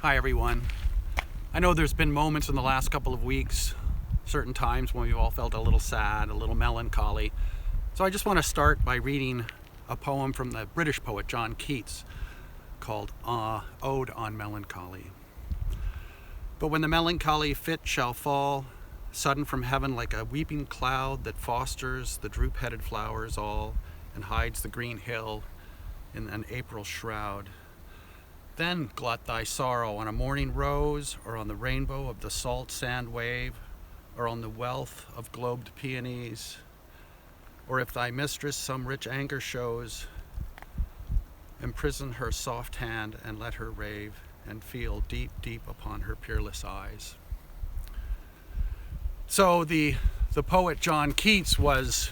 Hi everyone. I know there's been moments in the last couple of weeks, certain times when we've all felt a little sad, a little melancholy. So I just want to start by reading a poem from the British poet John Keats called Ode on Melancholy. But when the melancholy fit shall fall, sudden from heaven like a weeping cloud that fosters the droop-headed flowers all and hides the green hill in an April shroud, then glut thy sorrow on a morning rose, or on the rainbow of the salt sand wave, or on the wealth of globed peonies, or if thy mistress some rich anger shows, imprison her soft hand and let her rave, and feel deep, deep upon her peerless eyes. So the poet John Keats was,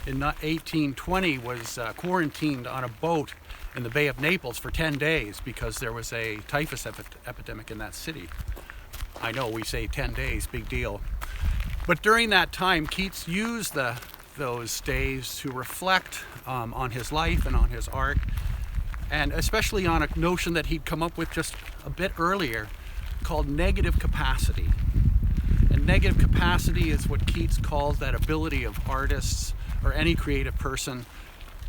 in 1820, was quarantined on a boat in the Bay of Naples for 10 days because there was a typhus epidemic in that city. I know we say 10 days, big deal. But during that time, Keats used those days to reflect on his life and on his art, and especially on a notion that he'd come up with just a bit earlier called negative capacity. And negative capacity is what Keats calls that ability of artists or any creative person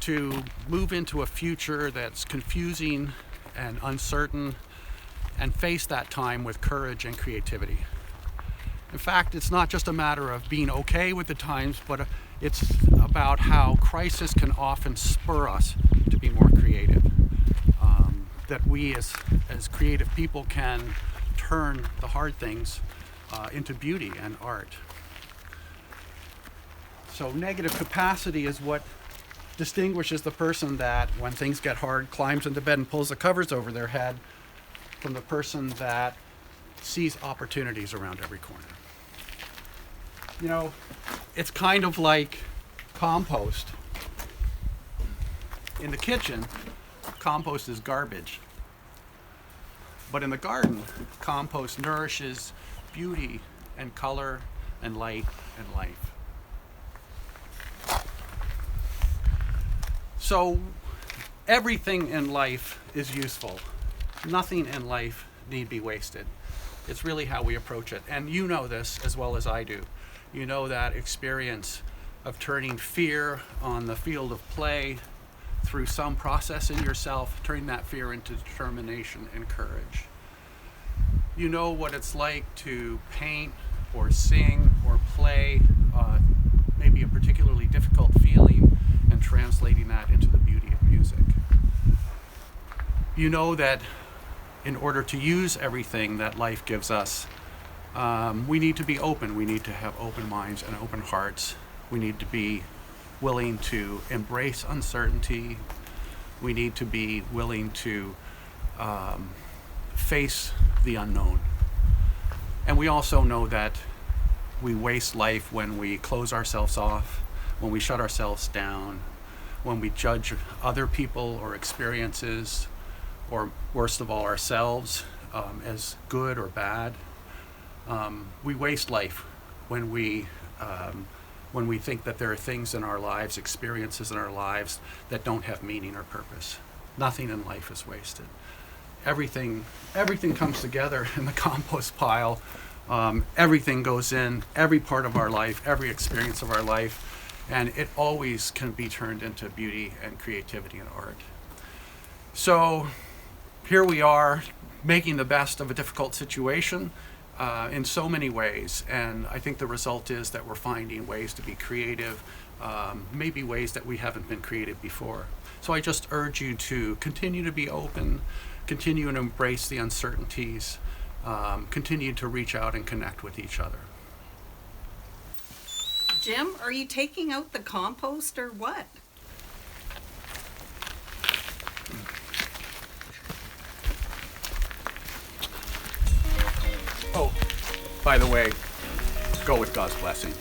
to move into a future that's confusing and uncertain and face that time with courage and creativity. In fact, it's not just a matter of being okay with the times, but it's about how crisis can often spur us to be more creative. That we as creative people can turn the hard things into beauty and art. So negative capacity is what distinguishes the person that, when things get hard, climbs into bed and pulls the covers over their head from the person that sees opportunities around every corner. You know, it's kind of like compost. In the kitchen, compost is garbage. But in the garden, compost nourishes beauty and color and light and life. So everything in life is useful. Nothing in life need be wasted. It's really how we approach it. And you know this as well as I do. You know that experience of turning fear on the field of play through some process in yourself, turning that fear into determination and courage. You know what it's like to paint or sing or play maybe a particularly difficult feeling and translating that into the beauty of music. You know that in order to use everything that life gives us, we need to be open. We need to have open minds and open hearts. We need to be willing to embrace uncertainty. We need to be willing to face the unknown. And we also know that we waste life when we close ourselves off, when we shut ourselves down, when we judge other people or experiences, or worst of all, ourselves as good or bad. We waste life when we think that there are things in our lives, experiences in our lives that don't have meaning or purpose. Nothing in life is wasted. Everything comes together in the compost pile. Everything goes in, every part of our life, every experience of our life, and it always can be turned into beauty and creativity and art. So here we are, making the best of a difficult situation in so many ways, and I think the result is that we're finding ways to be creative, maybe ways that we haven't been creative before. So I just urge you to continue to be open, continue to embrace the uncertainties, continue to reach out and connect with each other. Jim, are you taking out the compost or what? Oh, by the way, go with God's blessing.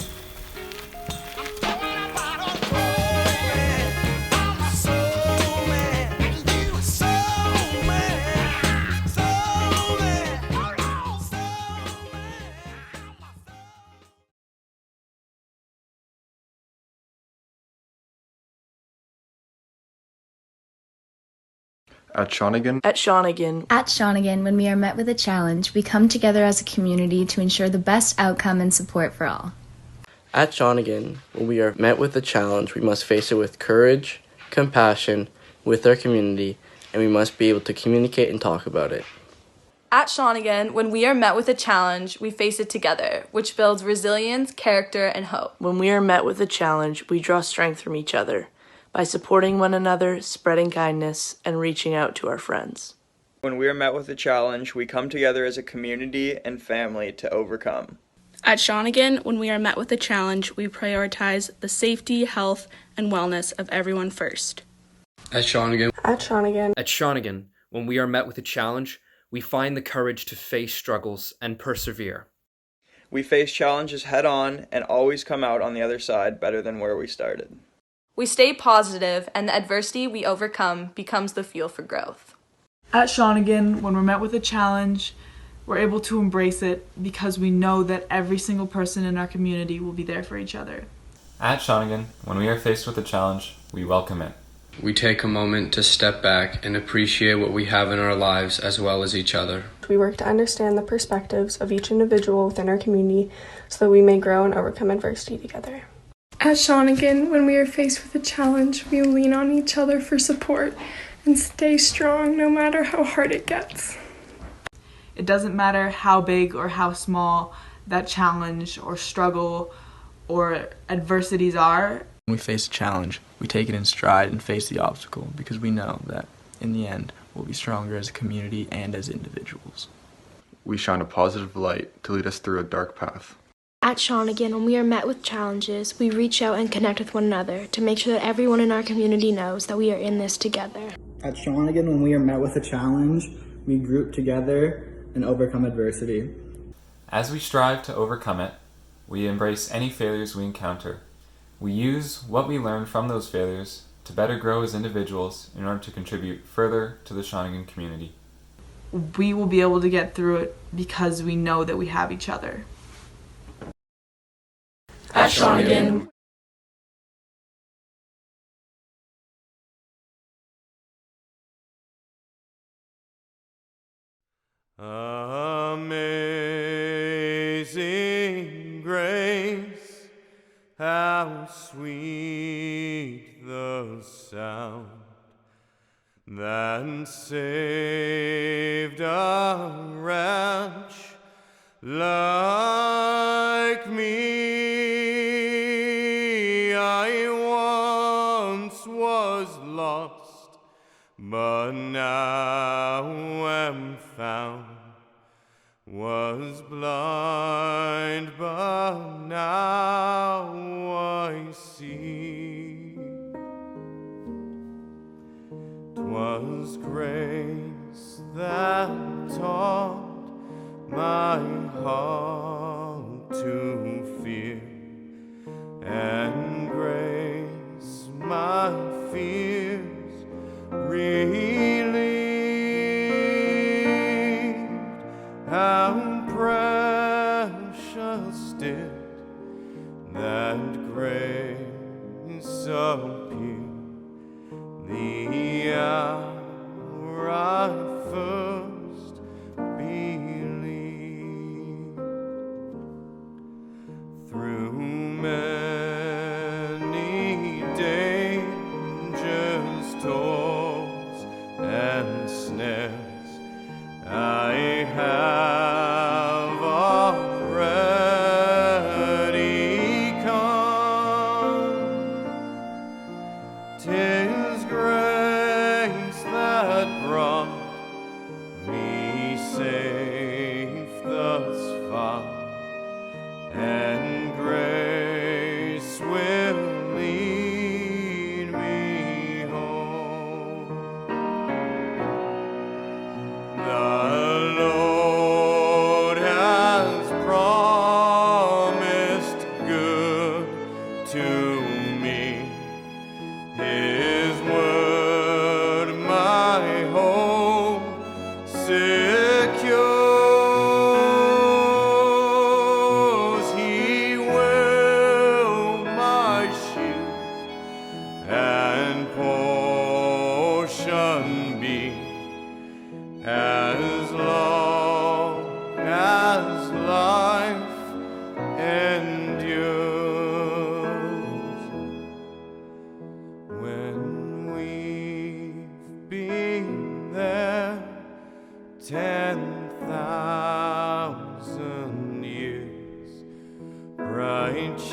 At Shawnigan. At Shawnigan. At Shawnigan, when we are met with a challenge, we come together as a community to ensure the best outcome and support for all. At Shawnigan, when we are met with a challenge, we must face it with courage, compassion, with our community, and we must be able to communicate and talk about it. At Shawnigan, when we are met with a challenge, we face it together, which builds resilience, character, and hope. When we are met with a challenge, we draw strength from each other by supporting one another, spreading kindness, and reaching out to our friends. When we are met with a challenge, we come together as a community and family to overcome. At Shawnigan, when we are met with a challenge, we prioritize the safety, health, and wellness of everyone first. At Shawnigan. At Shawnigan. At Shawnigan, when we are met with a challenge, we find the courage to face struggles and persevere. We face challenges head on and always come out on the other side better than where we started. We stay positive, and the adversity we overcome becomes the fuel for growth. At Shawnigan, when we're met with a challenge, we're able to embrace it because we know that every single person in our community will be there for each other. At Shawnigan, when we are faced with a challenge, we welcome it. We take a moment to step back and appreciate what we have in our lives as well as each other. We work to understand the perspectives of each individual within our community so that we may grow and overcome adversity together. At Shawnigan, when we are faced with a challenge, we lean on each other for support and stay strong no matter how hard it gets. It doesn't matter how big or how small that challenge or struggle or adversities are. When we face a challenge, we take it in stride and face the obstacle because we know that in the end we'll be stronger as a community and as individuals. We shine a positive light to lead us through a dark path. At Shawnigan, when we are met with challenges, we reach out and connect with one another to make sure that everyone in our community knows that we are in this together. At Shawnigan, when we are met with a challenge, we group together and overcome adversity. As we strive to overcome it, we embrace any failures we encounter. We use what we learn from those failures to better grow as individuals in order to contribute further to the Shawnigan community. We will be able to get through it because we know that we have each other. At Shawnigan. Amazing grace, how sweet the sound that saved a wretch like me. I once was lost, but now am found, was blind, but now I see. 'Twas grace that taught my heart to fear, and grace my fears relieved. How precious did that grace appear the hour I first believed. Through many dangers, toils, and snares, I have already come. 'Tis grace that brought me safe thus far, and grace will lead me home. The Lord has promised good to me. His word my hope secures. He will my shield and portion be.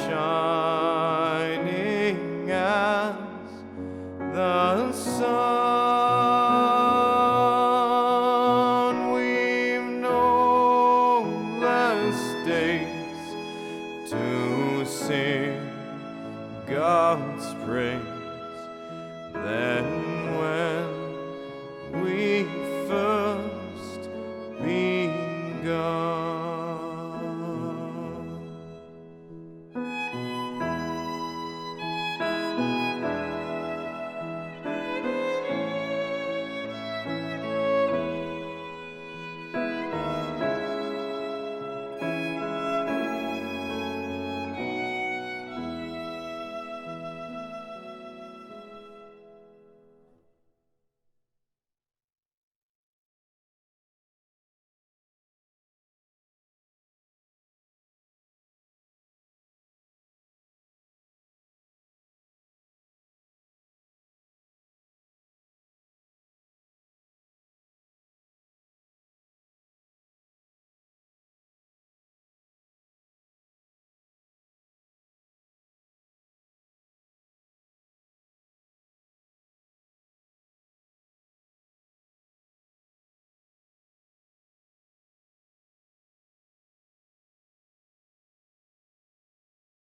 shining as the sun. We've no less days to sing God's praise than